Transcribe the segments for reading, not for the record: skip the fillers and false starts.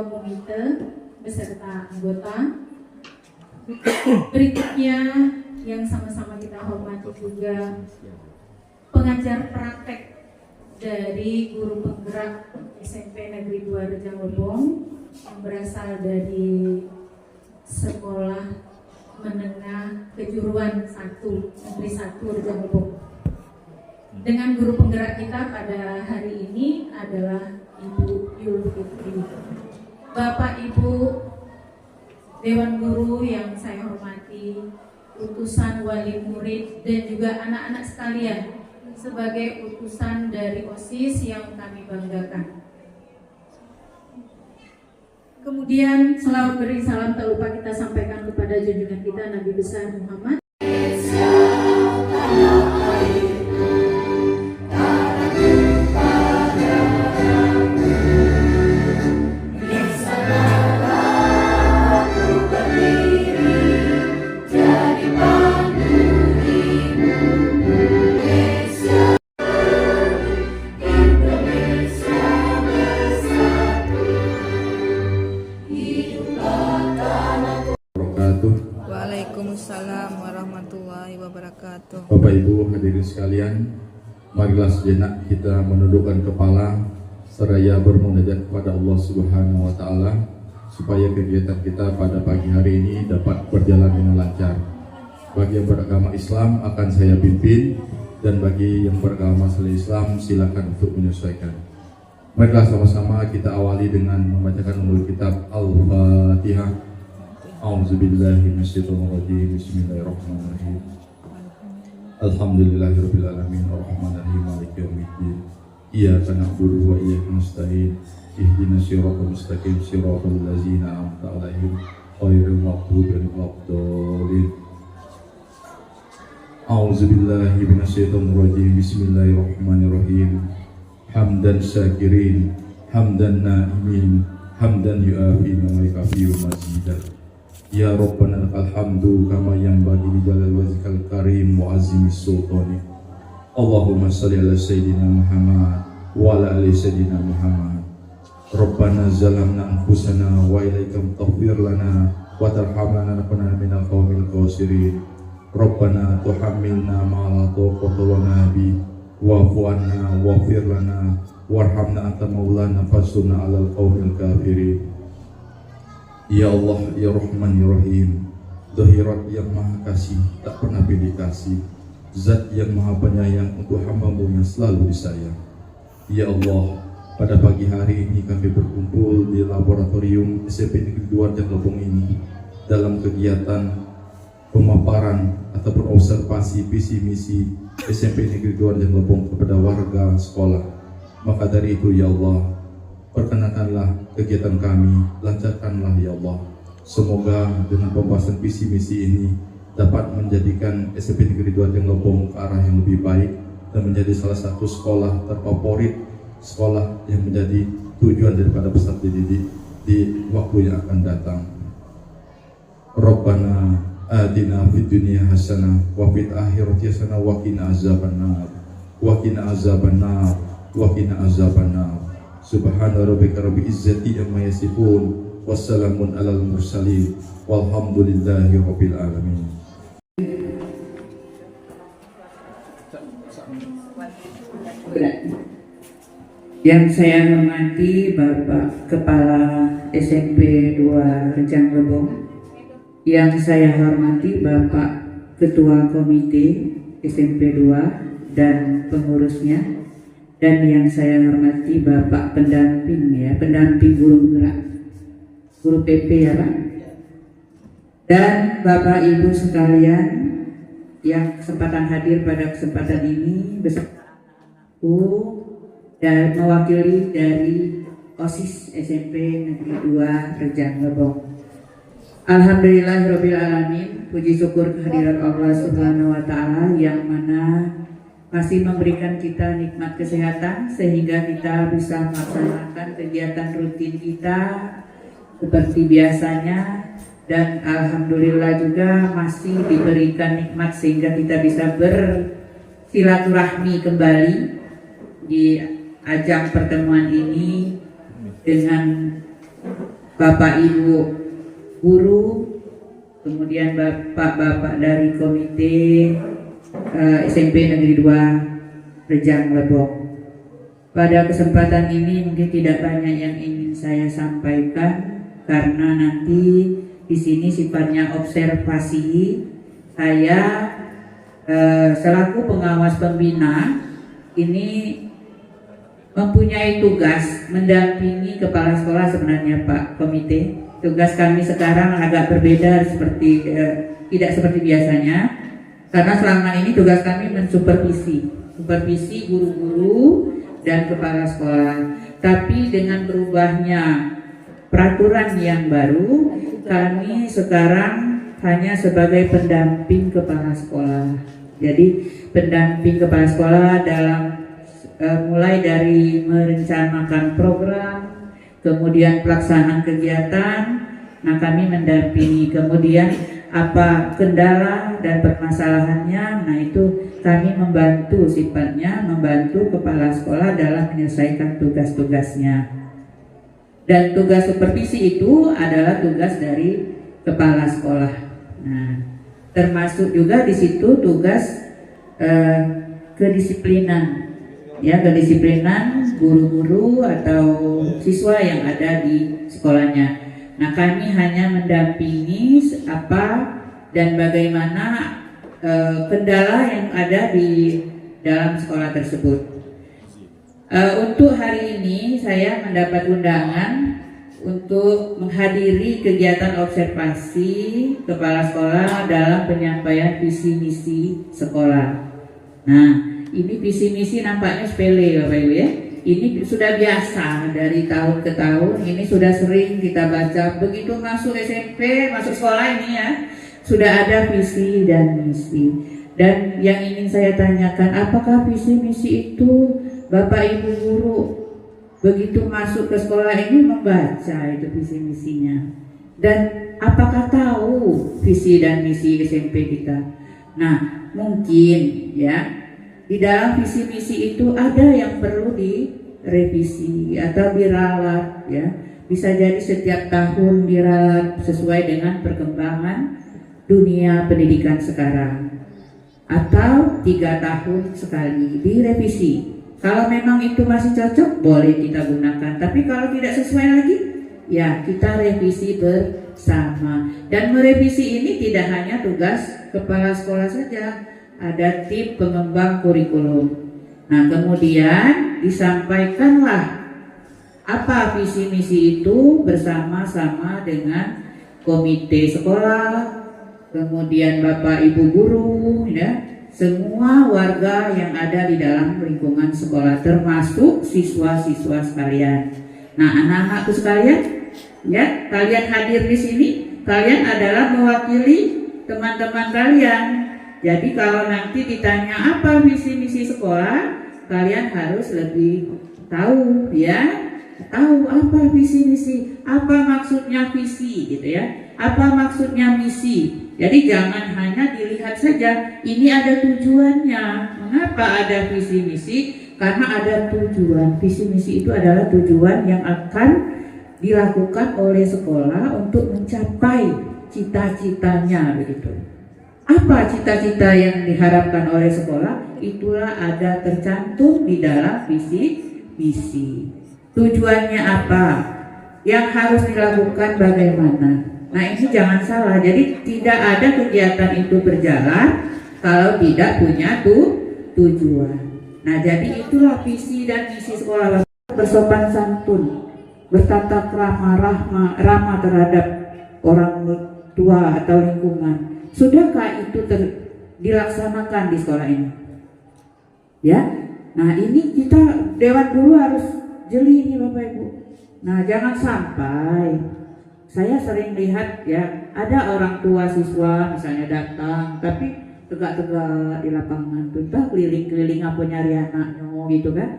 komite beserta anggota. Berikutnya yang sama-sama kita hormati juga pengajar praktek dari guru penggerak SMP Negeri 2 Rejang Lebong yang berasal dari Sekolah Menengah Kejuruan 1 Negeri 1 Rejang Lebong. Dengan guru penggerak kita pada hari ini adalah Ibu Yul Fitri. Bapak Ibu Dewan Guru yang saya hormati, utusan wali murid dan juga anak-anak sekalian sebagai utusan dari OSIS yang kami banggakan. Kemudian selawat beri salam tak lupa kita sampaikan kepada junjungan kita Nabi besar Muhammad. Waalaikumsalam warahmatullahi wabarakatuh. Bapak Ibu hadirin sekalian, marilah sejenak kita menundukkan kepala seraya bermunajat kepada Allah Subhanahu wa taala supaya kegiatan kita pada pagi hari ini dapat berjalan dengan lancar. Bagi yang beragama Islam akan saya pimpin dan bagi yang beragama selain Islam silakan untuk menyesuaikan. Marilah sama-sama kita awali dengan membacakan umul kitab Al-Fatihah. A'udzubillahi minasyaitonirrajim. Bismillahirrahmanirrahim. Alhamdulillahirabbil alamin arrahmanirrahim maliki yaumiddin. Iyyaka na'budu wa iyyaka nasta'in. Ihdinas siratal mustaqim siratal ladzina an'amta 'alaihim ghairil maghdubi 'alaihim waladdallin. A'udzubillahi minasyaitonirrajim. Bismillahirrahmanirrahim. Hamdan syakirin, hamdan na'imin, hamdan yu'afi wa yukafi'u mazidah. Ya Rabbana lakal hamdu kama yanbaghi li jalali wajhikal karim wa azimi sultani. Allahumma shalli ala sayyidina Muhammad wa ala ali sayyidina Muhammad. Rabbana zalamna anfusana wa ilaikam taghfir lana wa tarhamna nakuna minal qaumil khasirin. Rabbana tuhammilna ma la taqata lana bi wa'fu anna waghfir lana warhamna anta maulana fansurna 'alal qaumil kafirin. Ya Allah, Ya Rahman, Ya Rahim, Zahirat yang maha kasih, tak pernah pilih kasih, Zat yang maha penyayang untuk hamba-Mu yang selalu disayang. Ya Allah, pada pagi hari ini kami berkumpul di laboratorium SMP Negeri 2 Rejang Lebong ini dalam kegiatan pemaparan ataupun observasi visi misi SMP Negeri 2 Rejang Lebong kepada warga sekolah. Maka dari itu ya Allah, perkenankanlah kegiatan kami, lancarkanlah ya Allah. Semoga dengan pembahasan visi misi ini dapat menjadikan SMP Negeri 2 Rejang Lebong ke arah yang lebih baik dan menjadi salah satu sekolah terfavorit, sekolah yang menjadi tujuan daripada peserta didik di waktu yang akan datang. Rabbana atina fid dunya hasanah wa fil akhirati hasanah wa qina azabannar wa qina azabannar wa qina azabannar. Subhana rabbika rabbil izzati amma yasifun wassalamun alal mursalin walhamdulillahi rabbil alamin. Yang saya hormati Bapak Kepala SMP 2 Rejang Lebong, yang saya hormati Bapak Ketua Komite SMP 2 dan pengurusnya, dan yang saya hormati Bapak pendamping pendamping guru penggerak, guru PP ya Pak, dan Bapak Ibu sekalian yang kesempatan hadir pada kesempatan ini beserta anakku dan mewakili dari OSIS SMP Negeri 2 Rejang Lebong. Alhamdulillahirabbil alamin, puji syukur kehadiran Allah Subhanahu wa taala yang mana masih memberikan kita nikmat kesehatan sehingga kita bisa melaksanakan kegiatan rutin kita seperti biasanya, dan alhamdulillah juga masih diberikan nikmat sehingga kita bisa bersilaturahmi kembali di ajang pertemuan ini dengan Bapak Ibu guru, kemudian Bapak-bapak dari komite SMP Negeri 2 Rejang Lebong. Pada kesempatan ini mungkin tidak banyak yang ingin saya sampaikan karena nanti di sini sifatnya observasi. Saya selaku pengawas pembina ini mempunyai tugas mendampingi kepala sekolah sebenarnya Pak Komite. Tugas kami sekarang agak berbeda seperti tidak seperti biasanya karena selama ini tugas kami supervisi guru-guru dan kepala sekolah. Tapi dengan berubahnya peraturan yang baru, kami sekarang hanya sebagai pendamping kepala sekolah. Jadi pendamping kepala sekolah dalam mulai dari merencanakan program, kemudian pelaksanaan kegiatan, nah kami mendampingi. Kemudian apa kendala dan permasalahannya, nah itu kami membantu, sifatnya membantu kepala sekolah dalam menyelesaikan tugas-tugasnya. Dan tugas supervisi itu adalah tugas dari kepala sekolah. Nah, termasuk juga di situ tugas kedisiplinan. Ya, kedisiplinan guru-guru atau siswa yang ada di sekolahnya. Nah, kami hanya mendampingi apa dan bagaimana kendala yang ada di dalam sekolah tersebut. Untuk hari ini saya mendapat undangan untuk menghadiri kegiatan observasi kepala sekolah dalam penyampaian visi misi sekolah. Nah, ini visi misi nampaknya sepele Bapak Ibu ya. Ini sudah biasa dari tahun ke tahun, ini sudah sering kita baca. Begitu masuk SMP, masuk sekolah ini ya, sudah ada visi dan misi. Dan yang ingin saya tanyakan, apakah visi misi itu Bapak Ibu guru begitu masuk ke sekolah ini membaca itu visi misinya? Dan apakah tahu visi dan misi SMP kita? Nah, mungkin ya di dalam visi misi itu ada yang perlu direvisi atau diralat ya. Bisa jadi setiap tahun diralat sesuai dengan perkembangan dunia pendidikan sekarang. Atau 3 tahun sekali direvisi. Kalau memang itu masih cocok boleh kita gunakan. Tapi kalau tidak sesuai lagi ya kita revisi bersama. Dan merevisi ini tidak hanya tugas kepala sekolah saja. Ada tim pengembang kurikulum. Nah, kemudian disampaikanlah apa visi misi itu bersama-sama dengan komite sekolah, kemudian Bapak Ibu guru, ya, semua warga yang ada di dalam lingkungan sekolah, termasuk siswa-siswa sekalian. Nah, anak-anakku sekalian, ya, kalian hadir di sini, kalian adalah mewakili teman-teman kalian. Jadi kalau nanti ditanya apa visi misi sekolah, kalian harus lebih tahu ya, tahu apa visi misi, apa maksudnya visi gitu ya, apa maksudnya misi. Jadi jangan hanya dilihat saja, ini ada tujuannya. Mengapa ada visi misi? Karena ada tujuan. Visi misi itu adalah tujuan yang akan dilakukan oleh sekolah untuk mencapai cita-citanya begitu. Apa cita-cita yang diharapkan oleh sekolah? Itulah ada tercantum di dalam visi misi. Tujuannya apa? Yang harus dilakukan bagaimana? Nah, ini jangan salah. Jadi tidak ada kegiatan itu berjalan kalau tidak punya tujuan. Nah, jadi itulah visi dan misi sekolah. Bersopan santun, bertata krama, ramah terhadap orang tua atau lingkungan. Sudahkah itu dilaksanakan di sekolah ini? Ya, nah ini kita Dewan Guru harus jeli nih Bapak Ibu. Nah, jangan sampai saya sering lihat ya ada orang tua siswa misalnya datang tapi tegak-tegak di lapangan tuh, entah keliling-keliling apa nyari anaknya gitu kan.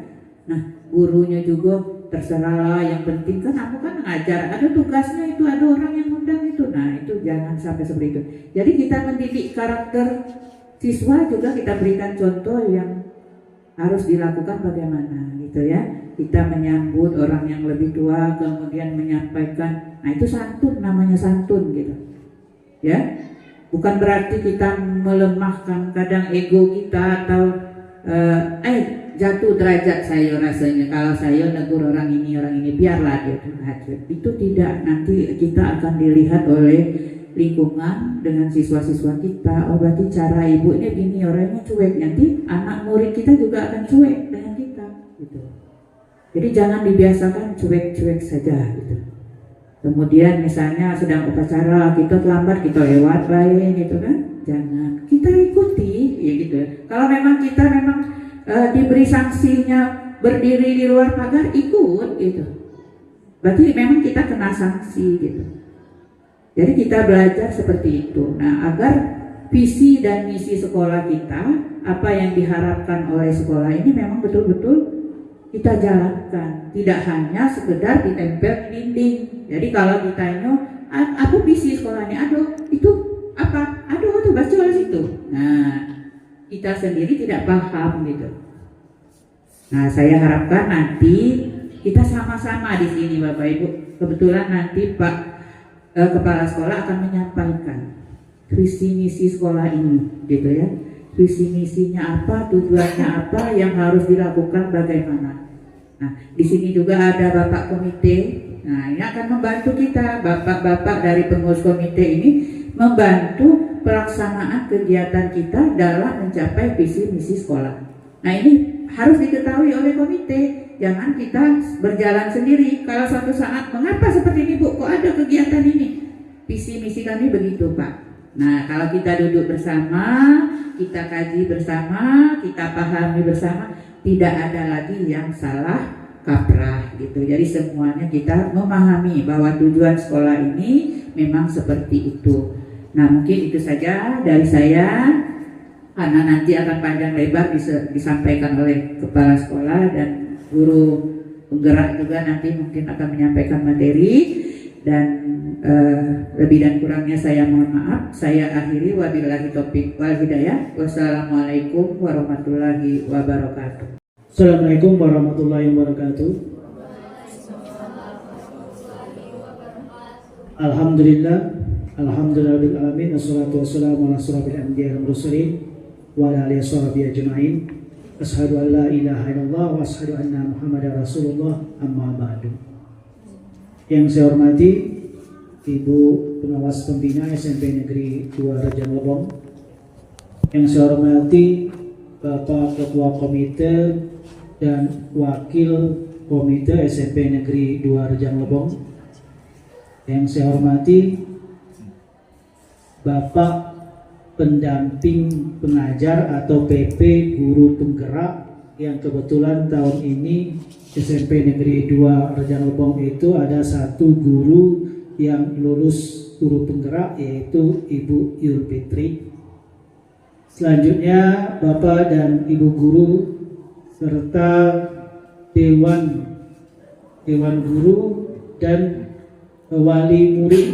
Nah, gurunya juga terserah, yang penting kan aku kan ngajar, ada tugasnya itu, ada orang yang undang itu. Nah, itu jangan sampai seperti itu. Jadi kita mendidik karakter siswa juga kita berikan contoh yang harus dilakukan bagaimana gitu ya. kita menyambut orang yang lebih tua, kemudian menyampaikan, nah itu santun, namanya santun gitu ya. Bukan berarti kita melemahkan kadang ego kita atau jatuh derajat saya rasanya kalau saya negur orang ini biarlah dia terhajat. Itu tidak, nanti kita akan dilihat oleh lingkungan dengan siswa-siswa kita. Oh berarti cara ibunya gini, orangnya cuek, nanti anak murid kita juga akan cuek dengan kita gitu. Jadi jangan dibiasakan cuek-cuek saja gitu. Kemudian misalnya sedang upacara kita terlambat, kita lewat baik gitu kan, jangan, kita ikuti ya gitu. Kalau memang kita diberi sanksinya berdiri di luar pagar, ikut gitu, berarti memang kita kena sanksi gitu. Jadi kita belajar seperti itu. Nah, agar visi dan misi sekolah kita, apa yang diharapkan oleh sekolah ini memang betul-betul kita jalankan. Tidak hanya sekedar ditempel di dinding. Jadi kalau ditanya, apa visi sekolah ini? Aduh, itu apa? Aduh, itu baca di situ. Nah, kita sendiri tidak paham gitu. Nah, saya harapkan nanti kita sama-sama di sini Bapak Ibu. Kebetulan nanti Pak Kepala Sekolah akan menyampaikan visi misi sekolah ini gitu ya. Visi misinya apa, tujuannya apa, yang harus dilakukan bagaimana. Nah, di sini juga ada Bapak Komite. Nah, ini akan membantu kita, Bapak-bapak dari pengurus komite ini membantu pelaksanaan kegiatan kita dalam mencapai visi misi sekolah. Nah, ini harus diketahui oleh komite. Jangan kita berjalan sendiri. Kalau suatu saat, mengapa seperti ini Bu, kok ada kegiatan ini? Visi misi kami begitu Pak. Nah, kalau kita duduk bersama, kita kaji bersama, kita pahami bersama, tidak ada lagi yang salah kaprah gitu. Jadi semuanya kita memahami bahwa tujuan sekolah ini memang seperti itu. Nah, mungkin itu saja dari saya, karena nanti akan panjang lebar disampaikan oleh kepala sekolah dan guru penggerak juga nanti mungkin akan menyampaikan materi. Dan lebih dan kurangnya saya mohon maaf. Saya akhiri, wabillahi taufiq wal hidayah. Wassalamualaikum warahmatullahi wabarakatuh. Assalamualaikum warahmatullahi wabarakatuh. Alhamdulillah, alhamdulillahil alamin, wassalatu wassalamu ala asyrofil anbiya'i wal mursalin wa ala alihi washabihi ajmain. Asyhadu an la ilaha illallah wa asyhadu anna Muhammadar Rasulullah, amma ba'du. Yang saya hormati Ibu Pengawas Pembina SMP Negeri 2 Rejang Lebong. Yang saya hormati Bapak Ketua Komite dan Wakil Komite SMP Negeri 2 Rejang Lebong. Yang saya hormati Bapak Pendamping Pengajar atau PP Guru Penggerak, yang kebetulan tahun ini SMP Negeri 2 Rejang Lebong itu ada satu guru yang lulus guru penggerak, yaitu Ibu Yul Fitri. Selanjutnya Bapak dan Ibu guru serta Dewan Guru dan wali murid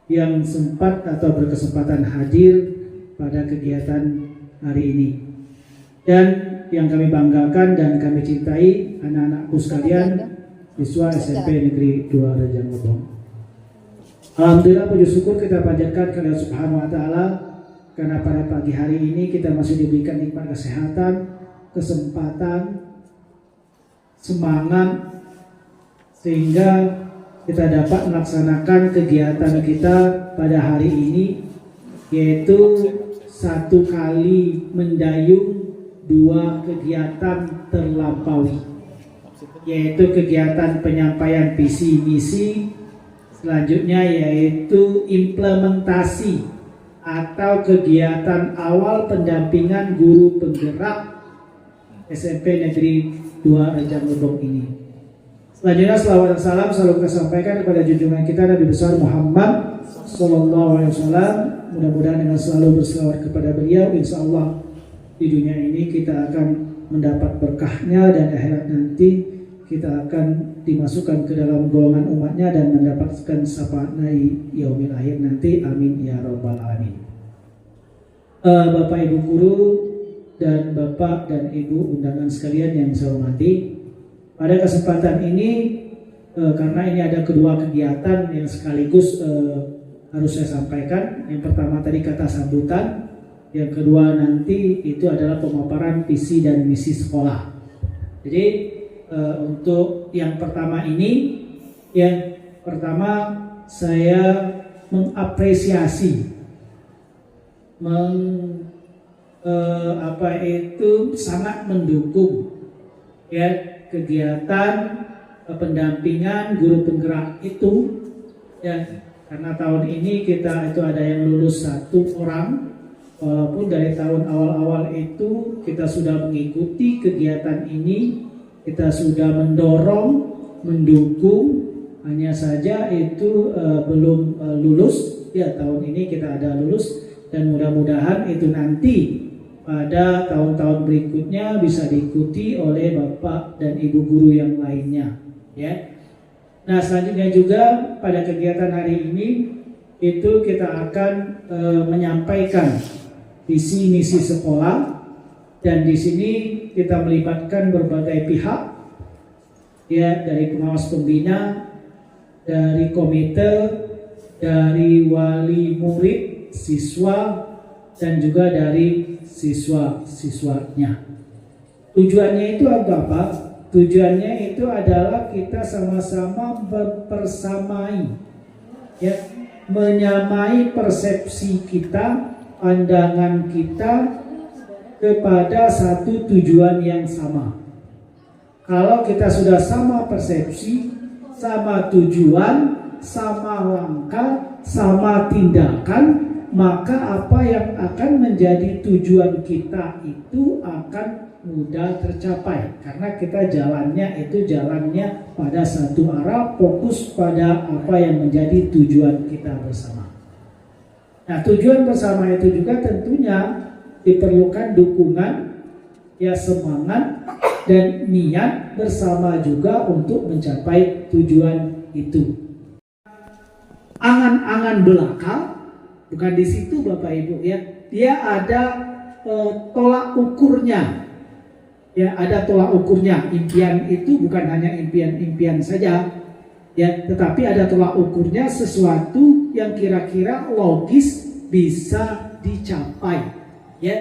yang sempat atau berkesempatan hadir pada kegiatan hari ini. Dan yang kami banggakan dan kami cintai, anak-anakku sekalian, siswa SMP Negeri 2 Rejang Lebong. Alhamdulillah, puji syukur kita panjatkan kepada Subhanahu wa Ta'ala, karena pada pagi hari ini kita masih diberikan nikmat kesehatan, kesempatan, semangat, sehingga kita dapat melaksanakan kegiatan kita pada hari ini, yaitu satu kali mendayung, dua kegiatan terlampaui, yaitu kegiatan penyampaian visi misi, selanjutnya yaitu implementasi atau kegiatan awal pendampingan guru penggerak SMP Negeri 2 Rejang Lebong ini. Selanjutnya selawat dan salam selalu kita sampaikan kepada junjungan kita Nabi besar Muhammad Sallallahu Alaihi Wasallam. Mudah-mudahan dengan selalu berselawat kepada beliau, insya Allah di dunia ini kita akan mendapat berkahnya, dan akhirat nanti kita akan dimasukkan ke dalam golongan umatnya dan mendapatkan syafaatnya yaumil akhir nanti. Amin ya rabbal alamin. Bapak Ibu guru dan Bapak dan Ibu undangan sekalian yang saya hormati, pada kesempatan ini karena ini ada kedua kegiatan yang sekaligus harus saya sampaikan. Yang pertama tadi kata sambutan, yang kedua nanti itu adalah pemaparan visi dan misi sekolah. Jadi untuk yang pertama ini, yang pertama saya mengapresiasi, sangat mendukung ya kegiatan pendampingan guru penggerak itu ya, karena tahun ini kita itu ada yang lulus 1 orang, walaupun dari tahun awal-awal itu kita sudah mengikuti kegiatan ini, kita sudah mendorong, mendukung, hanya saja itu belum lulus ya. Tahun ini kita ada lulus dan mudah-mudahan itu nanti pada tahun-tahun berikutnya bisa diikuti oleh Bapak dan Ibu guru yang lainnya ya. Nah, selanjutnya juga pada kegiatan hari ini itu kita akan menyampaikan visi misi sekolah, dan di sini kita melibatkan berbagai pihak ya, dari pengawas pembina, dari komite, dari wali murid, siswa, dan juga dari siswa-siswanya. Tujuannya itu apa? Tujuannya itu adalah kita sama-sama berpersamai ya, menyamai persepsi kita, pandangan kita kepada satu tujuan yang sama. Kalau kita sudah sama persepsi, sama tujuan, sama langkah, sama tindakan, maka apa yang akan menjadi tujuan kita itu akan mudah tercapai, karena kita jalannya pada satu arah, fokus pada apa yang menjadi tujuan kita bersama. Nah, tujuan bersama itu juga tentunya diperlukan dukungan ya, semangat dan niat bersama juga untuk mencapai tujuan itu. Angan-angan belaka bukan di situ Bapak Ibu ya, dia ada tolak ukurnya ya, ada tolak ukurnya. Impian itu bukan hanya impian-impian saja ya, tetapi ada tolak ukurnya, sesuatu yang kira-kira logis bisa dicapai ya,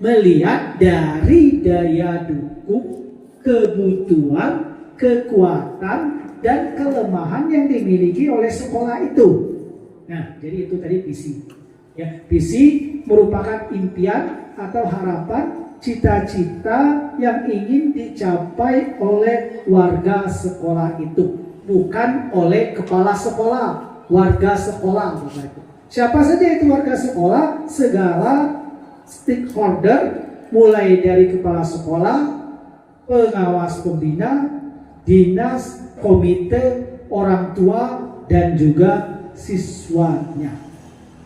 melihat dari daya dukung, kebutuhan, kekuatan, dan kelemahan yang dimiliki oleh sekolah itu. Nah, jadi itu tadi visi. Ya, visi merupakan impian atau harapan, cita-cita yang ingin dicapai oleh warga sekolah itu, bukan oleh kepala sekolah, warga sekolah. Siapa saja itu warga sekolah? Segala stakeholder, mulai dari kepala sekolah, pengawas pembina, dinas, komite, orang tua, dan juga siswanya,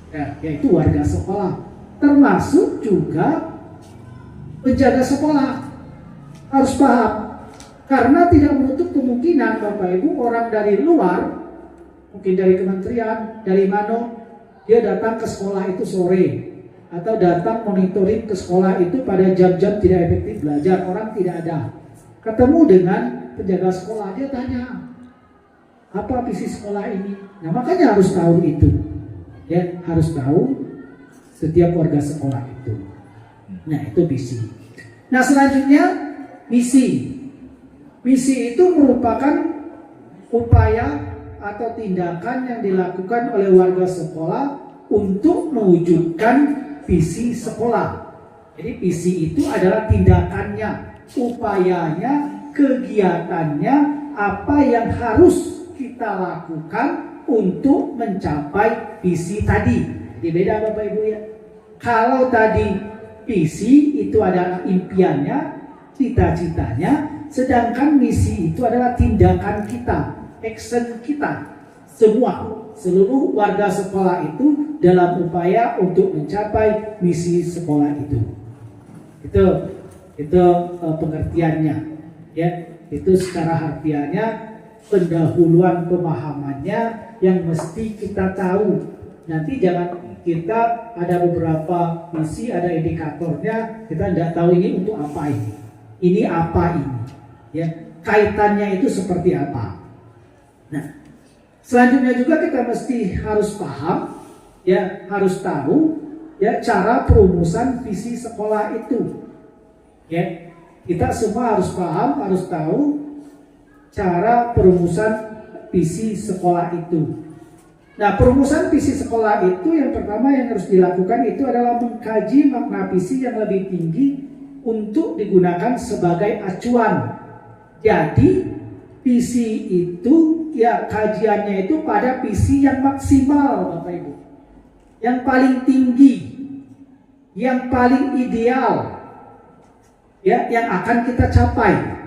ya, yaitu warga sekolah, termasuk juga penjaga sekolah. Harus paham, karena tidak menutup kemungkinan Bapak Ibu orang dari luar, mungkin dari kementerian, dari mana, dia datang ke sekolah itu sore, atau datang monitoring ke sekolah itu pada jam-jam tidak efektif belajar, orang tidak ada. Ketemu dengan penjaga sekolah, dia tanya, apa visi sekolah ini? Nah, makanya harus tahu itu ya, harus tahu setiap warga sekolah itu. Nah, itu visi. Nah, selanjutnya misi. Misi itu merupakan upaya atau tindakan yang dilakukan oleh warga sekolah untuk mewujudkan visi sekolah. Jadi visi itu adalah tindakannya, upayanya, kegiatannya, apa yang harus kita lakukan untuk mencapai visi tadi. Jadi beda Bapak Ibu ya. Kalau tadi visi itu adalah impiannya, cita-citanya, sedangkan misi itu adalah tindakan kita, action kita. Seluruh warga sekolah itu dalam upaya untuk mencapai misi sekolah itu. Itu pengertiannya ya. Itu secara harfiahnya, pendahuluan pemahamannya yang mesti kita tahu. Nanti jangan kita ada beberapa misi, ada indikatornya, kita tidak tahu ini untuk apa ini apa ini, ya kaitannya itu seperti apa. Nah, selanjutnya juga kita mesti harus paham, ya harus tahu, ya cara perumusan visi sekolah itu, ya kita semua harus paham, harus tahu cara perumusan visi sekolah itu. Nah, perumusan visi sekolah itu yang pertama yang harus dilakukan itu adalah mengkaji makna visi yang lebih tinggi untuk digunakan sebagai acuan. Jadi, visi itu ya kajiannya itu pada visi yang maksimal, Bapak Ibu. Yang paling tinggi, yang paling ideal, ya yang akan kita capai.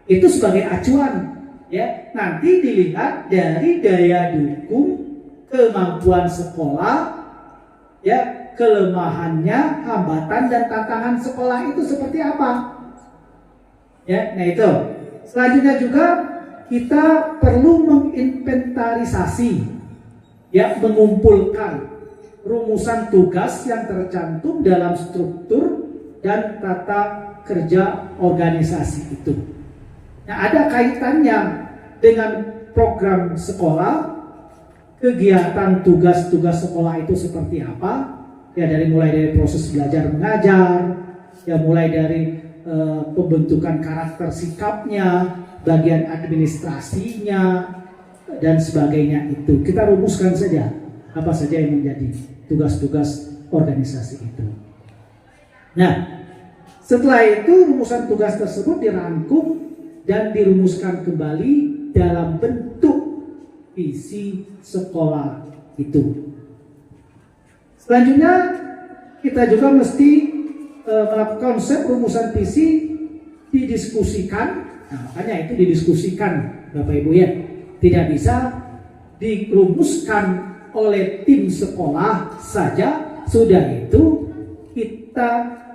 Itu sebagai acuan, ya. Nanti dilihat dari daya dukung, kemampuan sekolah, ya kelemahannya, hambatan dan tantangan sekolah itu seperti apa, ya. Nah itu. Selanjutnya juga kita perlu menginventarisasi, ya mengumpulkan rumusan tugas yang tercantum dalam struktur dan tata kerja organisasi itu. Nah ada kaitannya dengan program sekolah. Kegiatan tugas-tugas sekolah itu seperti apa? Ya mulai dari proses belajar mengajar, ya mulai dari pembentukan karakter sikapnya, bagian administrasinya dan sebagainya itu. Kita rumuskan saja apa saja yang menjadi tugas-tugas organisasi itu. Nah, setelah itu rumusan tugas tersebut dirangkum dan dirumuskan kembali dalam bentuk visi sekolah itu. Selanjutnya kita juga mesti melakukan konsep rumusan visi didiskusikan. Nah, makanya itu didiskusikan, Bapak Ibu ya. Tidak bisa dirumuskan oleh tim sekolah saja, sudah itu kita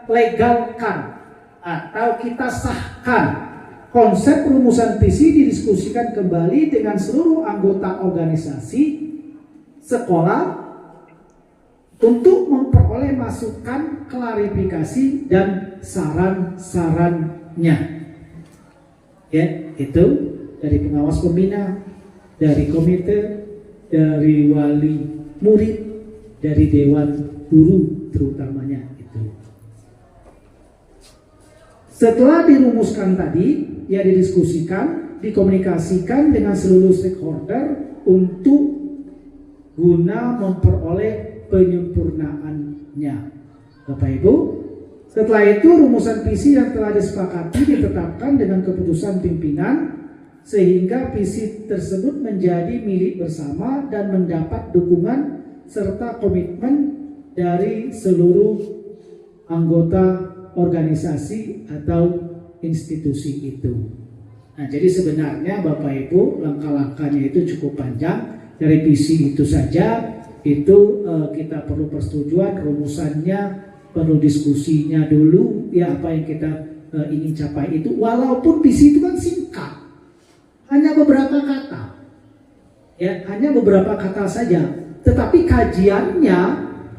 legalkan atau kita sahkan. Konsep rumusan visi didiskusikan kembali dengan seluruh anggota organisasi sekolah untuk memperoleh masukan, klarifikasi, dan saran-sarannya. Ya, itu dari pengawas pembina, dari komite, dari wali murid, dari dewan guru terutamanya itu. Setelah dirumuskan tadi, ya didiskusikan, dikomunikasikan dengan seluruh stakeholder untuk guna memperoleh penyempurnaannya. Bapak Ibu, setelah itu rumusan visi yang telah disepakati ditetapkan dengan keputusan pimpinan sehingga visi tersebut menjadi milik bersama dan mendapat dukungan serta komitmen dari seluruh anggota organisasi atau institusi itu. Nah, jadi sebenarnya Bapak Ibu langkah-langkahnya itu cukup panjang. Dari visi itu saja itu kita perlu persetujuan, rumusannya perlu diskusinya dulu, ya apa yang kita ingin capai itu. Walaupun visi itu kan singkat, hanya beberapa kata, ya hanya beberapa kata saja. Tetapi kajiannya,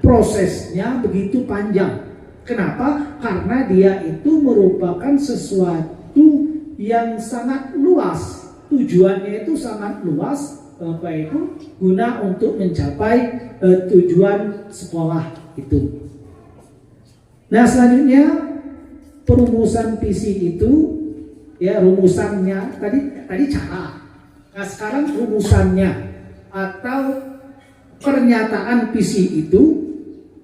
prosesnya begitu panjang. Kenapa? Karena dia itu merupakan sesuatu yang sangat luas. Tujuannya itu sangat luas, Bapak Ibu, guna untuk mencapai tujuan sekolah itu. Nah, selanjutnya perumusan visi itu, ya rumusannya tadi cara. Nah, sekarang rumusannya atau pernyataan visi itu.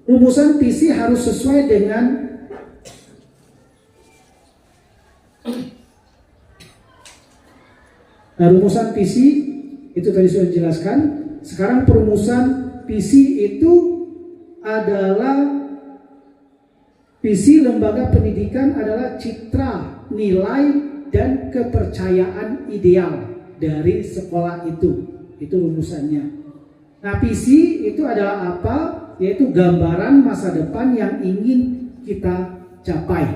Rumusan visi harus sesuai dengan rumusan visi itu tadi sudah dijelaskan. Sekarang perumusan visi itu adalah visi lembaga pendidikan adalah citra, nilai, dan kepercayaan ideal dari sekolah itu. Itu rumusannya. Nah, visi itu adalah apa? Yaitu gambaran masa depan yang ingin kita capai.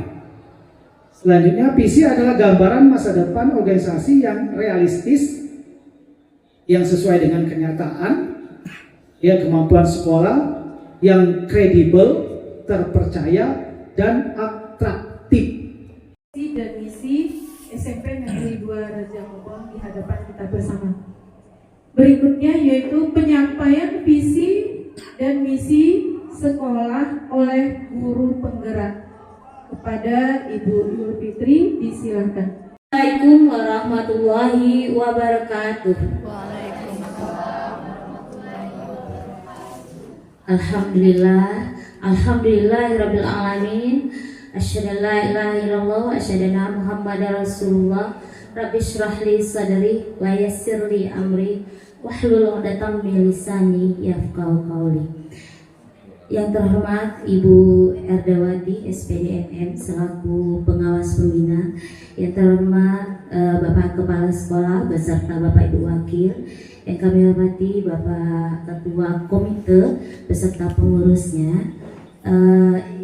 Selanjutnya, visi adalah gambaran masa depan organisasi yang realistis, yang sesuai dengan kenyataan, ya kemampuan sekolah, yang kredibel, terpercaya, dan atraktif. Visi dan misi SMP Negeri 2 Raja Lebong di hadapan kita bersama. Berikutnya yaitu penyampaian visi dan misi sekolah oleh guru penggerak. Kepada Ibu Yul Fitri, disilakan. Assalamualaikum warahmatullahi wabarakatuh. Alhamdulillahirabbil alamin. Asyhadu an la ilaha illallah wa asyhadu anna Muhammadar Rasulullah. Rabbi shrah li sadri wa yassir li amri wahlul 'uqdatam min lisani yafqahu qawli. Yang terhormat Ibu Erdawati SPDMM selaku pengawas pembina, yang terhormat Bapak Kepala Sekolah beserta Bapak Ibu Wakil, yang kami hormati Bapak Ketua Komite beserta pengurusnya,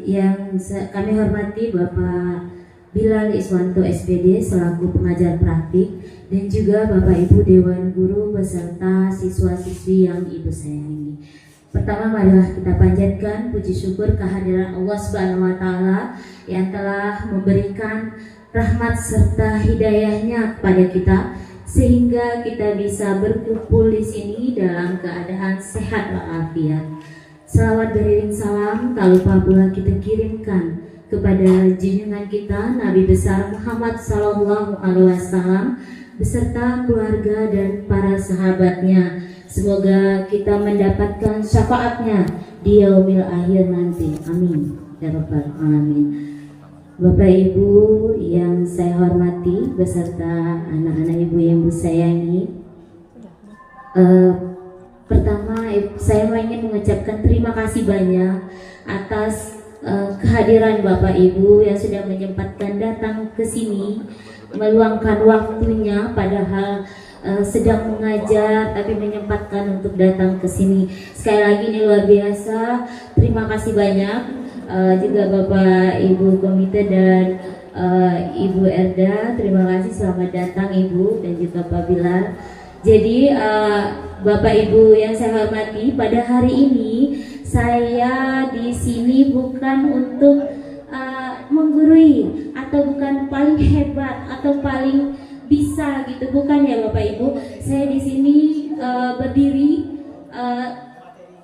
yang kami hormati Bapak Bilal Iswanto SPD selaku pengajar praktik, dan juga Bapak Ibu Dewan Guru beserta siswa-siswi yang Ibu sayangi. Pertama, marilah kita panjatkan puji syukur kehadiran Allah Subhanahu wa Ta'ala yang telah memberikan rahmat serta hidayahnya kepada kita, sehingga kita bisa berkumpul di sini dalam keadaan sehat walafiat. Selawat beriring salam tak lupa pula kita kirimkan kepada junjungan kita Nabi besar Muhammad Sallallahu Alaihi Wasallam beserta keluarga dan para sahabatnya. Semoga kita mendapatkan syafaatnya di yaumil akhir nanti. Amin ya rabbal alamin. Bapak Ibu yang saya hormati beserta anak-anak Ibu yang Ibu sayangi, pertama saya ingin mengucapkan terima kasih banyak atas kehadiran Bapak Ibu yang sudah menyempatkan datang ke sini, meluangkan waktunya padahal sedang mengajar tapi menyempatkan untuk datang ke sini. Sekali lagi ini luar biasa. Terima kasih banyak juga Bapak Ibu Komite dan Ibu Erda. Terima kasih, selamat datang Ibu dan juga Pak Bilal. Jadi Bapak Ibu yang saya hormati, pada hari ini saya di sini bukan untuk menggurui atau bukan paling hebat atau paling bisa gitu, bukan ya Bapak Ibu. Saya di sini berdiri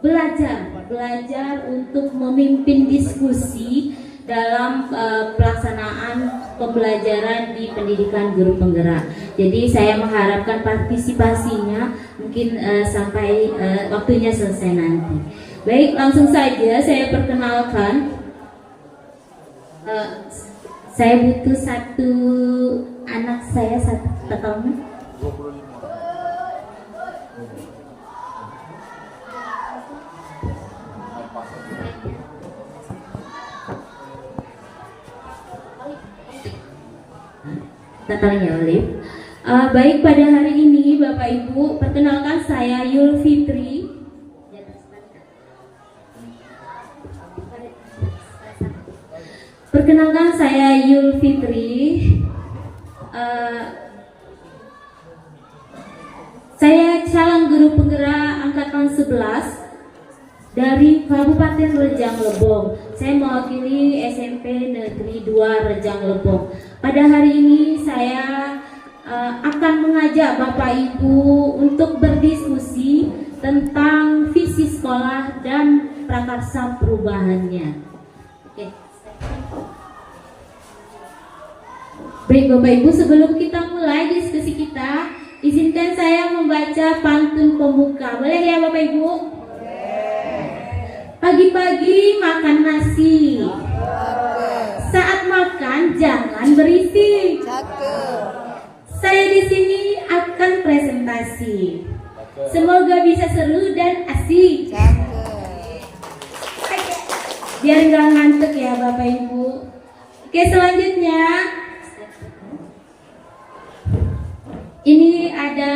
belajar untuk memimpin diskusi dalam pelaksanaan pembelajaran di pendidikan guru penggerak. Jadi saya mengharapkan partisipasinya mungkin sampai waktunya selesai nanti. Baik, langsung saja saya perkenalkan. Saya butuh satu anak saya, satu tahun. Katanya Olive. Baik, pada hari ini Bapak Ibu, perkenalkan saya Yul Fitri. Perkenalkan saya Yul Fitri. Saya calon guru penggerak angkatan 11 dari Kabupaten Rejang Lebong. Saya mewakili SMP Negeri 2 Rejang Lebong. Pada hari ini saya akan mengajak Bapak Ibu untuk berdiskusi tentang visi sekolah dan prakarsa perubahannya. Oke. Baik Bapak Ibu, sebelum kita mulai diskusi kita, izinkan saya membaca pantun pembuka. Boleh ya Bapak Ibu? Pagi-pagi makan nasi, saat makan jangan berisik. Saya di sini akan presentasi. Semoga bisa seru dan asik. Biar nggak ngantuk ya Bapak Ibu. Oke, selanjutnya ini ada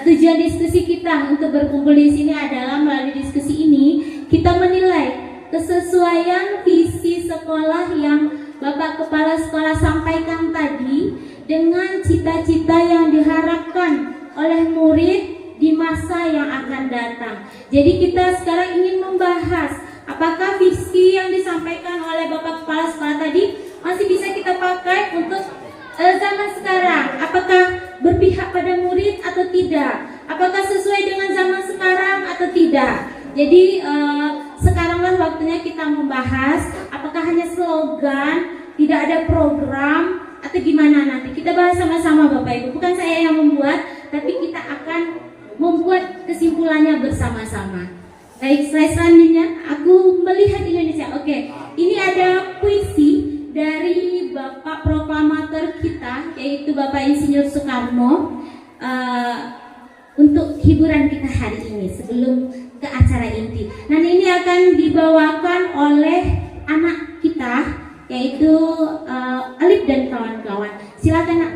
tujuan diskusi kita untuk berkumpul di sini adalah melalui diskusi ini kita menilai kesesuaian visi sekolah yang Bapak Kepala Sekolah sampaikan tadi dengan cita-cita yang diharapkan oleh murid di masa yang akan datang. Jadi kita sekarang ingin membahas bahas apakah visi yang disampaikan oleh Bapak Kepala Sekolah tadi masih bisa kita pakai untuk zaman sekarang. Apakah berpihak pada murid atau tidak? Apakah sesuai dengan zaman sekarang atau tidak? Jadi sekaranglah waktunya kita membahas apakah hanya slogan, tidak ada program, atau gimana nanti. Kita bahas sama-sama Bapak Ibu. Bukan saya yang membuat, tapi kita akan membuat kesimpulannya bersama-sama. Baik, slide selanjutnya. Aku melihat Indonesia. Oke, ini ada puisi dari Bapak proklamator kita, yaitu Bapak Insinyur Soekarno, untuk hiburan kita hari ini sebelum ke acara inti. Nah, ini akan dibawakan oleh anak kita, yaitu Alif dan kawan-kawan. Silakan Nak.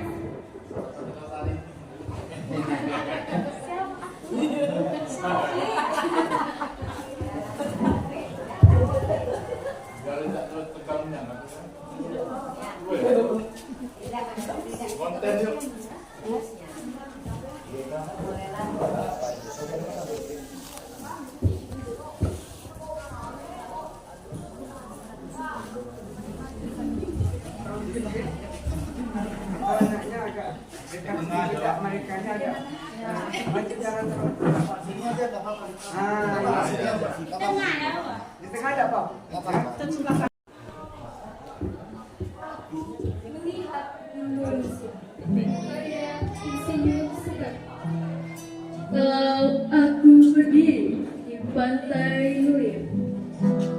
Kalau aku berdiri di pantai Luir,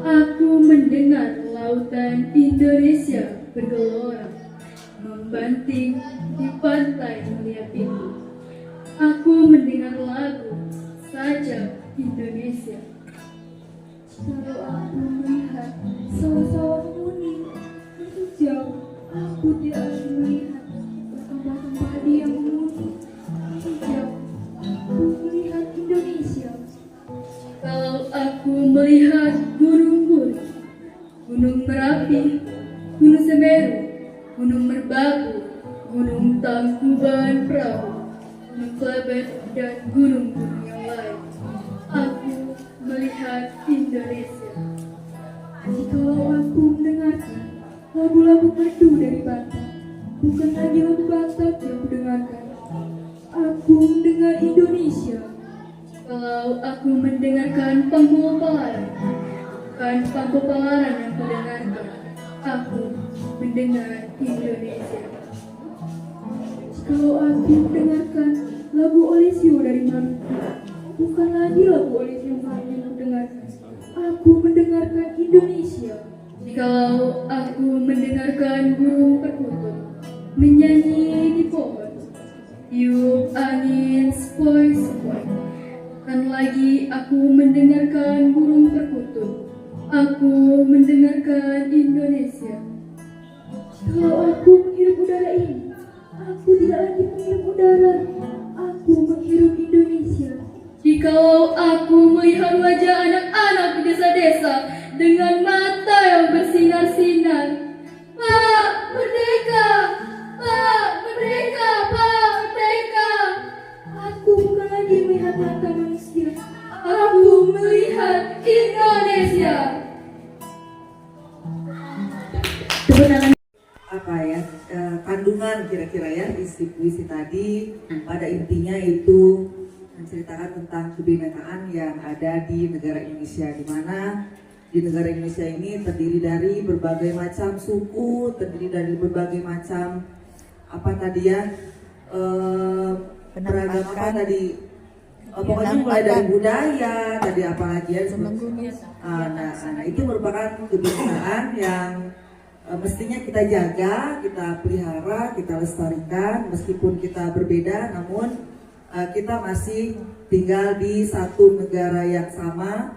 aku mendengar lautan Indonesia bergelora, membanting di pantai melihat itu. Aku mendengar lagu Sajak Indonesia. Kalau aku melihat sawah-sawah murni hijau, aku tidak lagi melihat batang-batang padi yang murni hijau. Aku melihat Indonesia. Kalau aku melihat gunung-gunung, Gunung Merapi, Gunung Semeru, Gunung Merbabu, Gunung Tangkuban Perahu, Gunung Kelebet, dan gunung-gunung yang lain, aku melihat Indonesia. Jikalau aku mendengarkan lagu-lagu merdu dari Batak, bukan lagi lagu Batak yang kudengarkan, aku mendengar Indonesia. Kalau aku mendengarkan Pangku Palaran, bukan Pangku Palaran yang kudengarkan, aku mendengar Indonesia. Kalau aku mendengarkan lagu Olesio dari Maluku, bukan lagi lagu Olesio yang kudengarkan, aku mendengarkan Indonesia. Jikalau aku mendengarkan burung perkutut menyanyi di pohon, tiup angin sepoi-sepoi, bukan lagi aku mendengarkan burung perkutut, aku mendengarkan Indonesia. Kalau aku menghirup udara ini, aku tidak lagi menghirup udara, aku menghirup Indonesia. Jikalau aku melihat wajah anak-anak di desa-desa dengan mata yang bersinar-sinar, Pak Merdeka, Pak Merdeka, Pak Merdeka, aku bukan lagi melihat mata manusia, aku melihat Indonesia. Kandungan kira-kira ya isi puisi tadi pada intinya itu menceritakan tentang kebinekaan yang ada di negara Indonesia, di mana di negara Indonesia ini terdiri dari berbagai macam suku, terdiri dari berbagai macam apa tadi ya beragam apa tadi pokoknya mulai dari budaya tadi apa lagi ya nah itu merupakan kebinekaan yang mestinya kita jaga, kita pelihara, kita lestarikan meskipun kita berbeda, namun kita masih tinggal di satu negara yang sama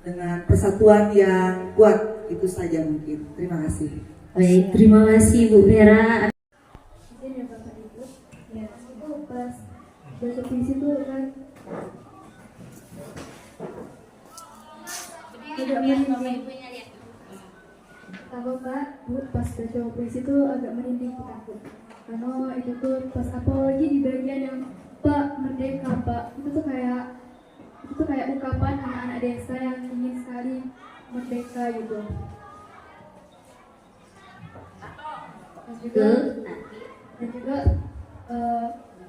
dengan persatuan yang kuat. Itu saja mungkin. Terima kasih. Baik, terima kasih Bu Vera. Ya Bapak Ibu, ya itu pas baca puisi itu kan agak merinding. Kalau Pak, Bu, pas baca puisi itu agak merinding takut. Karena itu tuh pas apalagi di bagian yang Pak Merdeka, Pak, itu tuh kayak ungkapan anak-anak desa yang ingin sekali bangga gitu. Dan juga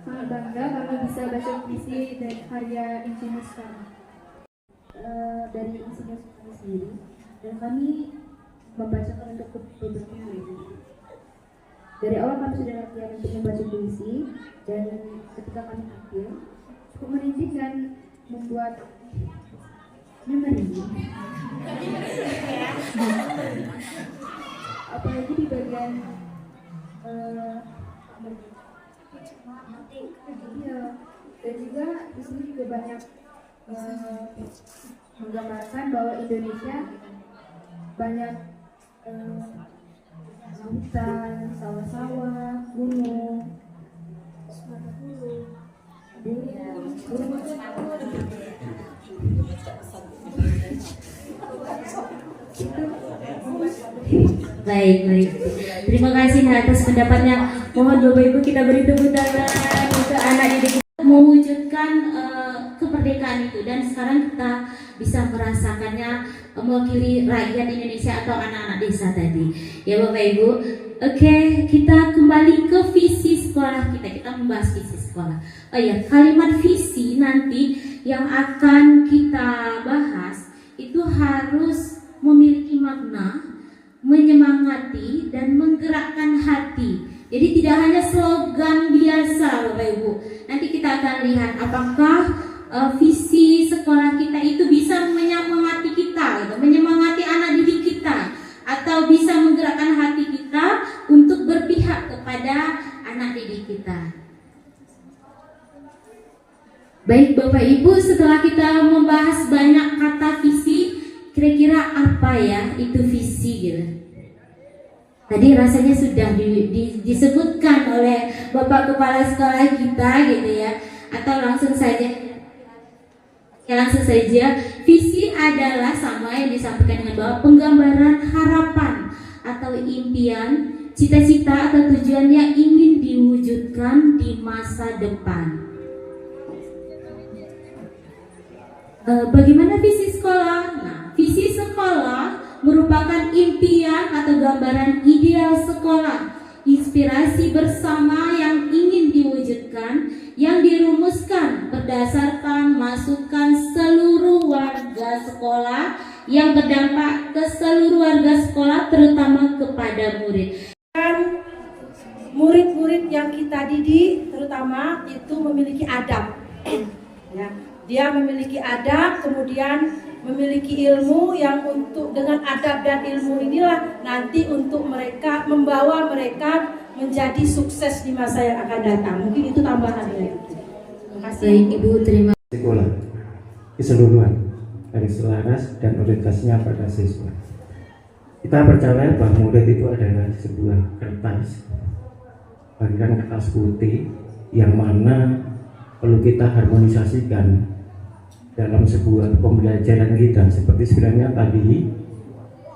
sangat bangga karena bisa baca puisi dari karya Insinyur Soekarno. Dari Insinyur Soekarno sendiri, dan kami membacakan untuk beberapa hari. Dari awal kami sudah latihan untuk membaca puisi, dan ketika kami tampil cukup merinding dan membuat merinding. Apalagi di bagian iya, dan juga di sini juga banyak menggambarkan bahwa Indonesia banyak lautan, sawah-sawah, gunung, Baik. Terima kasih atas pendapatnya. Mohon Bapak Ibu kita beri tepuk tangan untuk anak didik kita mewujudkan kemerdekaan itu, dan sekarang kita bisa merasakannya mewakili rakyat Indonesia atau anak-anak desa tadi. Ya Bapak Ibu. Oke, kita kembali ke visi sekolah kita. Kita membahas visi sekolah. Oh ya, kalimat visi nanti yang akan kita bahas itu harus memiliki makna, menyemangati dan menggerakkan hati. Jadi tidak hanya slogan biasa Bapak Ibu. Nanti kita akan lihat apakah visi sekolah kita itu bisa menyemangati kita, gitu, menyemangati anak didik kita, atau bisa menggerakkan hati kita untuk berpihak kepada anak didik kita. Baik Bapak Ibu, setelah kita membahas banyak kata visi, kira-kira apa ya itu visi gitu. Tadi rasanya sudah disebutkan oleh Bapak Kepala Sekolah kita gitu ya. Atau langsung saja, visi adalah sama yang disampaikan dengan bahwa penggambaran harapan atau impian, cita-cita atau tujuan yang ingin diwujudkan di masa depan. Bagaimana visi sekolah? Nah, visi sekolah merupakan impian atau gambaran ideal sekolah, inspirasi bersama yang ingin diwujudkan, yang dirumuskan berdasarkan masukan seluruh warga sekolah yang berdampak ke seluruh warga sekolah, terutama kepada murid. Murid-murid yang kita didik terutama itu memiliki adab. Ya, dia memiliki adab, kemudian memiliki ilmu yang untuk dengan adab dan ilmu inilah nanti untuk mereka membawa mereka menjadi sukses di masa yang akan datang. Mungkin itu tambahannya. Terima kasih. Baik Ibu, terima kasih. Sekolah keseluruhan dari selaras dan orientasinya pada siswa. Kita percaya bahwa murid itu adalah sebuah kertas, bagian kertas putih yang mana perlu kita harmonisasikan dalam sebuah pembelajaran kita. Seperti sebenarnya tadi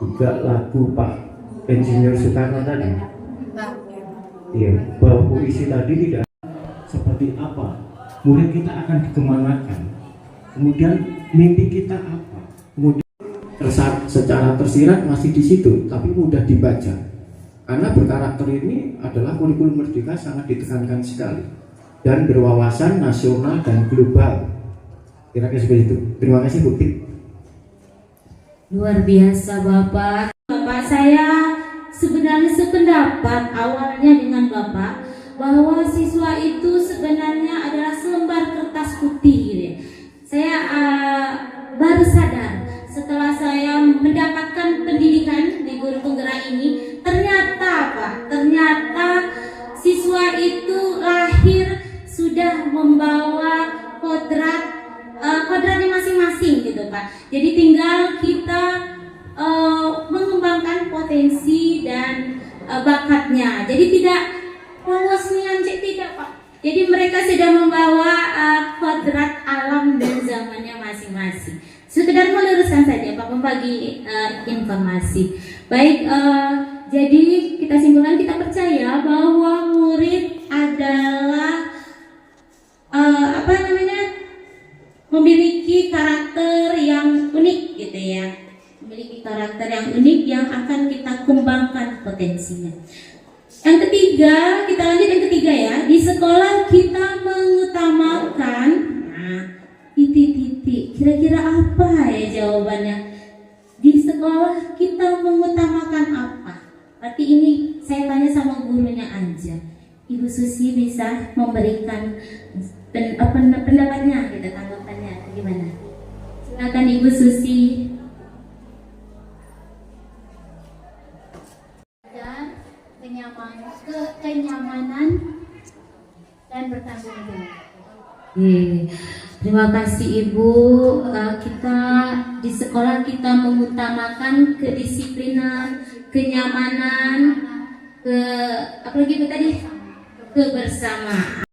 juga lagu Pak Insinyur Soekarno tadi, ya, bahwa puisi tadi tidak seperti apa murid kita akan dikemanakan, kemudian mimpi kita apa, kemudian secara tersirat masih di situ tapi mudah dibaca, karena berkarakter ini adalah kurikulum merdeka sangat ditekankan sekali dan berwawasan nasional dan global. Kira-kira seperti itu. Terima kasih Bu. Luar biasa Bapak. Bapak, saya sebenarnya sependapat awalnya dengan Bapak bahwa siswa itu sebenarnya adalah selembar kertas putih gitu ya. Saya baru sadar setelah saya mendapatkan pendidikan di guru penggerak ini, ternyata Pak, siswa itu lahir sudah membawa kodratnya masing-masing gitu Pak. Jadi tinggal kita mengembangkan potensi dan bakatnya. Jadi tidak polos nyancik, tidak Pak. Jadi mereka sudah membawa kodrat alam dan zamannya masing-masing. Sekedar meluruskan saja Pak, membagi informasi. Baik, jadi kita simpulkan, kita percaya bahwa murid adalah memiliki karakter yang unik gitu ya. memiliki karakter yang unik yang akan kita kembangkan potensinya. Yang ketiga, kita lanjut yang ketiga ya. Di sekolah kita mengutamakan titik-titik. Kira-kira apa ya jawabannya? Di sekolah kita mengutamakan apa? Berarti ini saya tanya sama gurunya aja. Ibu Susi bisa memberikan pendapatnya, gitu, tanggapannya gimana? Silakan Ibu Susi. Kenyamanan dan bertanggung jawab. Terima kasih Ibu. Kita di sekolah kita mengutamakan kedisiplinan, kenyamanan, apalagi itu tadi, kebersamaan.